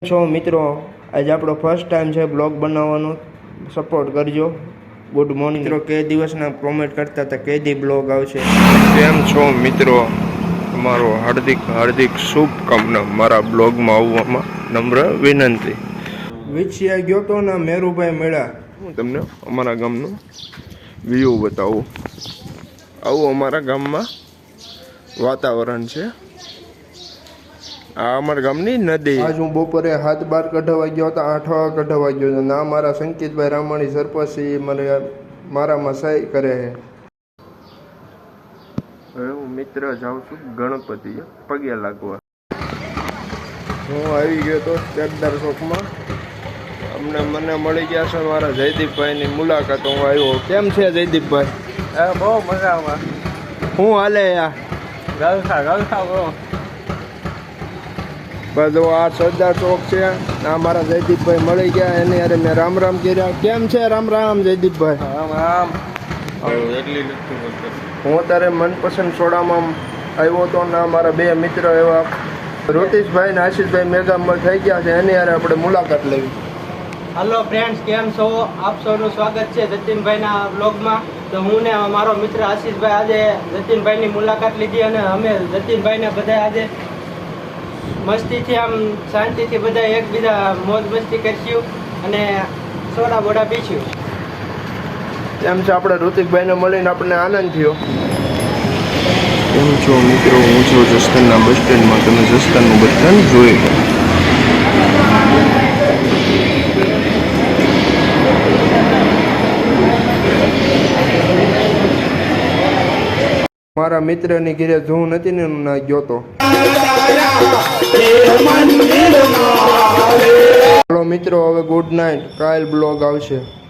છો મિત્રો, આજે આપણો ફર્સ્ટ ટાઈમ છે બ્લોગ બનાવવાનો. સપોર્ટ કરજો. ગુડ મોર્નિંગ મિત્રો. કે દિવસના કોમેન્ટ કરતા હતા કે દી બ્લોગ આવશે. કેમ છો મિત્રો, તમારો હાર્દિક શુભકામના. મારા બ્લોગમાં આવવામાં નમ્ર વિનંતી. વિછિયા ગયો તો ને મેરુભાઈ મળ્યા. હું તમને અમારા ગામનું વ્યૂ બતાવું. આવું અમારા ગામમાં વાતાવરણ છે. આ અમારા ગામની નદી. આજ હું બપોરે 7-12 કઢાવા ગયો હતો, 8 વાગે કઢાવા ગયો હતો. ના મારા સંકેતભાઈ રામાણી સરપંચ મારામાં સહી કરે છે. હવે હું મિત્ર જાઉં છું ગણપતિ પગે લાગવા. હું આવી ગયો તો ચકદાર ચોકમાં. મને મળી ગયા છે મારા જયદીપભાઈની મુલાકાત. હું આવ્યો. કેમ છે જયદીપભાઈ? બહુ મજામાં. હું હાલે યાર? ગલસા બહુ. બધો આ સરદાર ચોક છે. આ મારા જયદીપભાઈ મળી ગયા, એને યારે મેં રામ રામ કર્યા. કેમ છે? રામ રામ જયદીપભાઈ. આમ એટલી હું અત્યારે મનપસંદ સોડામાં આવ્યો હતો ને મારા બે મિત્ર એવા ઋતિશભાઈ ને આશીષભાઈ મેઘામાં થઈ ગયા છે, એની યારે આપણે મુલાકાત લેવી. હેલો ફ્રેન્ડ્સ, કેમ છો? આપ સૌનું સ્વાગત છે જતીનભાઈના બ્લોગમાં. તો હું ને મારો મિત્ર આશીષભાઈ આજે જતીનભાઈની મુલાકાત લીધી અને અમે જતીનભાઈને બધા આજે મસ્તીથી આમ શાંતિથી બધા એકબીજા મોજ મસ્તી કરશું અને સોડા બોડા પીશું. એમ છે, આપણે ઋતિકભાઈને મળીને આપણને આનંદ થયો. કેમ છો મિત્રો, હું છું જસદણના બસ સ્ટેન્ડમાં. તમે જસદણનું બસ સ્ટેન્ડ જોઈ લો. મારા મિત્રની ઘરે જોવું નથી ને ના ગયો તો. ચાલો મિત્રો, હવે ગુડ નાઇટ. કાલ બ્લોગ આવશે.